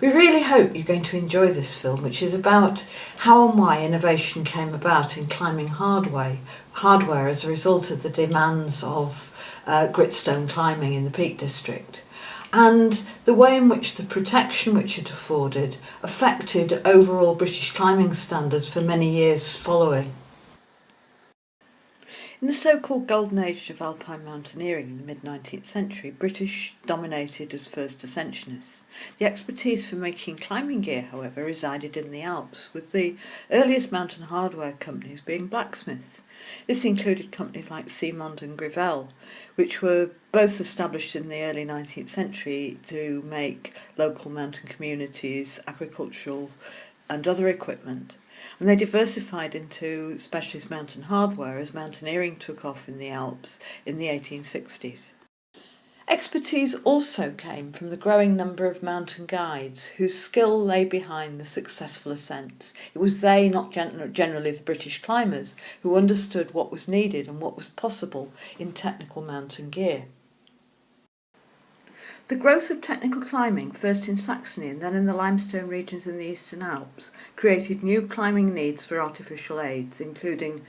We really hope you're going to enjoy this film, which is about how and why innovation came about in climbing hardware as a result of the demands of gritstone climbing in the Peak District, and the way in which the protection which it afforded affected overall British climbing standards for many years following. In the so-called golden age of alpine mountaineering in the mid-19th century, British dominated as first ascensionists. The expertise for making climbing gear, however, resided in the Alps, with the earliest mountain hardware companies being blacksmiths. This included companies like Simond and Grivel, which were both established in the early 19th century to make local mountain communities agricultural and other equipment. And they diversified into specialist mountain hardware as mountaineering took off in the Alps in the 1860s. Expertise also came from the growing number of mountain guides whose skill lay behind the successful ascents. It was they, not generally the British climbers, who understood what was needed and what was possible in technical mountain gear. The growth of technical climbing, first in Saxony and then in the limestone regions in the Eastern Alps, created new climbing needs for artificial aids, including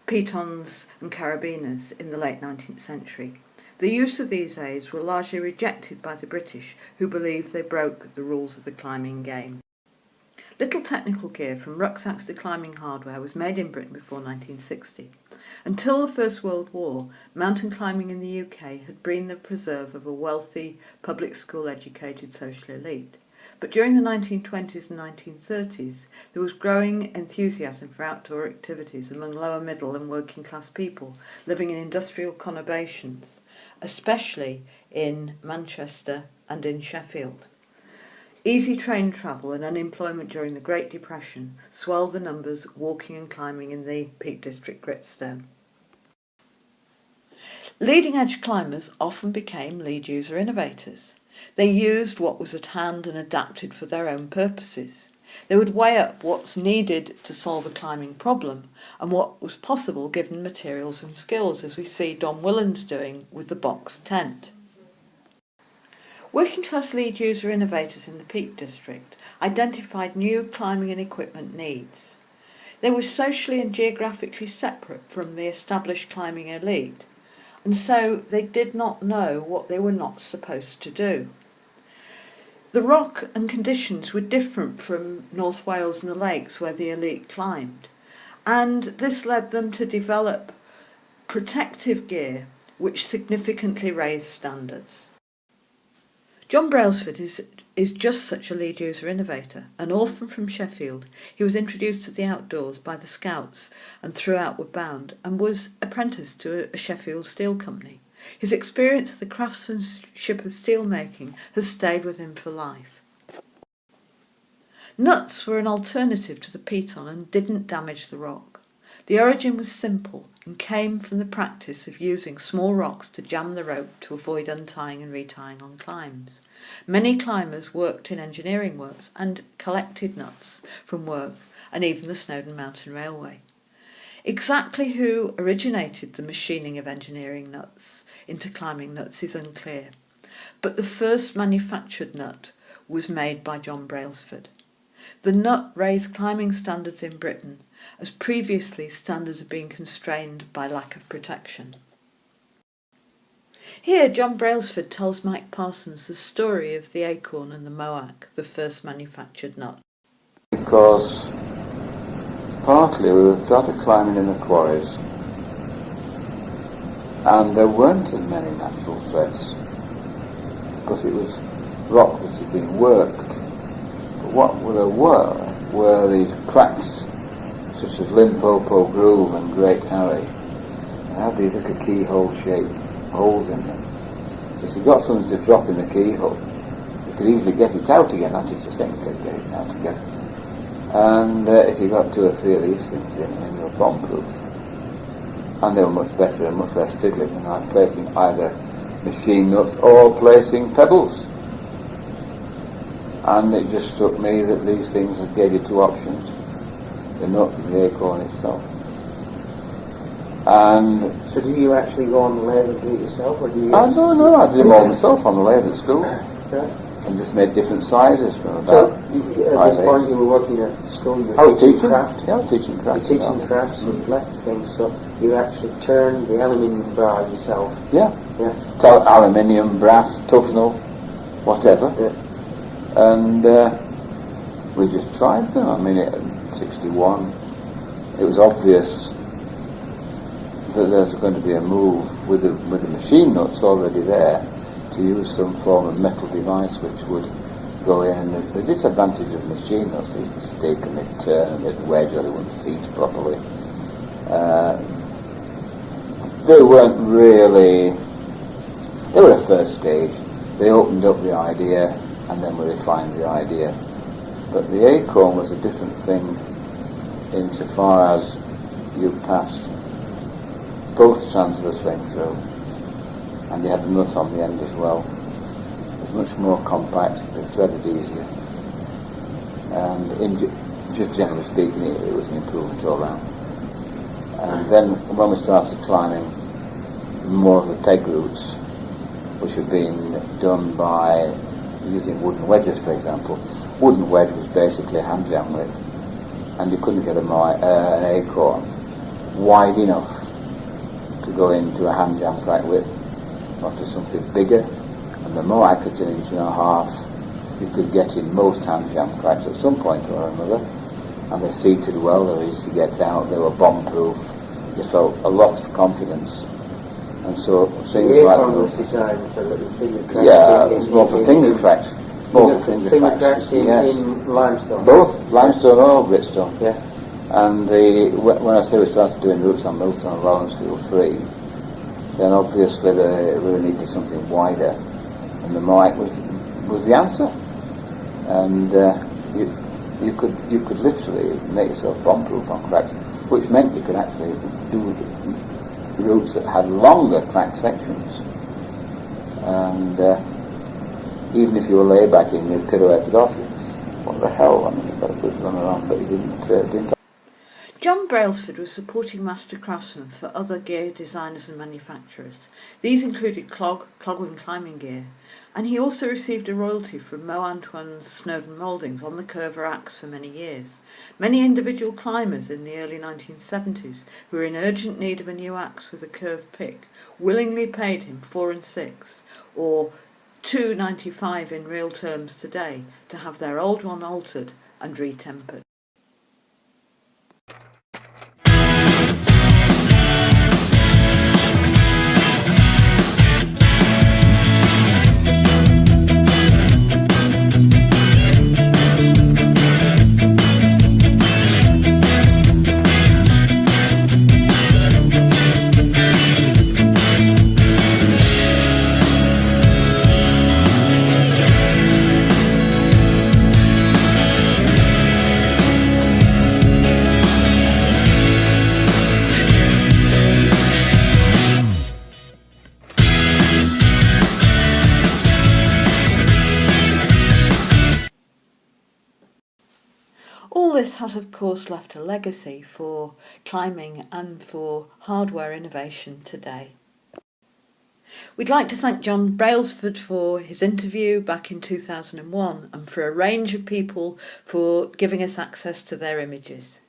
pitons and carabiners in the late 19th century. The use of these aids were largely rejected by the British, who believed they broke the rules of the climbing game. Little technical gear, from rucksacks to climbing hardware, was made in Britain before 1960. Until the First World War, mountain climbing in the UK had been the preserve of a wealthy, public school educated social elite. But during the 1920s and 1930s, there was growing enthusiasm for outdoor activities among lower middle and working class people living in industrial conurbations, especially in Manchester and in Sheffield. Easy train travel and unemployment during the Great Depression swelled the numbers walking and climbing in the Peak District gritstone. Leading-edge climbers often became lead user innovators. They used what was at hand and adapted for their own purposes. They would weigh up what's needed to solve a climbing problem and what was possible given materials and skills, as we see Don Willans doing with the box tent. Working class lead user innovators in the Peak District identified new climbing and equipment needs. They were socially and geographically separate from the established climbing elite, and so they did not know what they were not supposed to do. The rock and conditions were different from North Wales and the lakes where the elite climbed, and this led them to develop protective gear which significantly raised standards. John Brailsford is just such a lead user innovator. An orphan from Sheffield, he was introduced to the outdoors by the Scouts and through Outward Bound, and was apprenticed to a Sheffield steel company. His experience of the craftsmanship of steel making has stayed with him for life. Nuts were an alternative to the piton and didn't damage the rock. The origin was simple and came from the practice of using small rocks to jam the rope to avoid untying and retying on climbs. Many climbers worked in engineering works and collected nuts from work, and even the Snowdon Mountain Railway. Exactly who originated the machining of engineering nuts into climbing nuts is unclear, but the first manufactured nut was made by John Brailsford. The nut raised climbing standards in Britain, as previously standards had been constrained by lack of protection. Here John Brailsford tells Mike Parsons the story of the acorn and the moac, the first manufactured nut. Because partly we started climbing in the quarries and there weren't as many natural threads because it was rock that had been worked. But what there were these cracks such as Limpopo Groove and Great Harry. They had these little keyhole-shaped holes in them. So if you got something to drop in the keyhole, you could easily get it out again. That is, you think you could get it out again. And if you got 2 or 3 of these things in, then you were bomb-proof. And they were much better and much less fiddly than like placing either machine nuts or placing pebbles. And it just struck me that these things gave you 2 options: the nut and the acorn itself. And so do you actually go on the lathe and do it yourself, or do you? No, I did them all myself on the lathe at school. Yeah. and just made different sizes from So, about at this point you were working at school, you I were was teaching teaching. craft. Yeah, I was teaching craft. You're teaching crafts and black things, so you actually turned the aluminium bar yourself. Yeah. Yeah. Aluminium, brass, Tufnell, whatever. Yeah. And we just tried them. I mean, in 61, it was obvious that there was going to be a move with the machine nuts already there to use some form of metal device which would go in. And the disadvantage of machine nuts is to stick and they'd turn and they'd wedge or they wouldn't seat properly. They weren't really, they were a first stage. They opened up the idea and then we refined the idea. But the acorn was a different thing insofar as you passed both transverse swing through and you had the nut on the end as well. It was much more compact, it threaded easier, and just generally speaking it was an improvement all round. And then when we started climbing more of the peg routes, which had been done by using wooden wedges, for example. Wooden wedge was basically a hand jam width, and you couldn't get an acorn wide enough to go into a hand jam crack width, or to something bigger. And the more accurate an inch and a half you could get in most hand jam cracks at some point or another, and they seated well, they were easy to get out, they were bomb proof. You felt a lot of confidence. And so things the like acorn was designed for little finger cracks. yeah, it was more for finger cracks. More for finger cracks. Yes. In limestone. Both limestone or gritstone. Yeah. And when I say we started doing routes on Millstone and Lawrenceville 3, then obviously they really needed something wider, and the mic was the answer. And you could literally make yourself bomb proof on cracks, which meant you could actually do routes that had longer crack sections, and even if you were lay back and you pirouetted off, what the hell? I mean, you've got a good run around, but you didn't. John Brailsford was supporting master craftsmen for other gear designers and manufacturers. These included Clogwyn climbing gear, and he also received a royalty from Mo Antoine's Snowdon Mouldings on the Curver axe for many years. Many individual climbers in the early 1970s who were in urgent need of a new axe with a curved pick willingly paid him 4 and 6, or £2.95 in real terms today, to have their old one altered and retempered. All this has of course left a legacy for climbing and for hardware innovation today. We'd like to thank John Brailsford for his interview back in 2001 and for a range of people for giving us access to their images.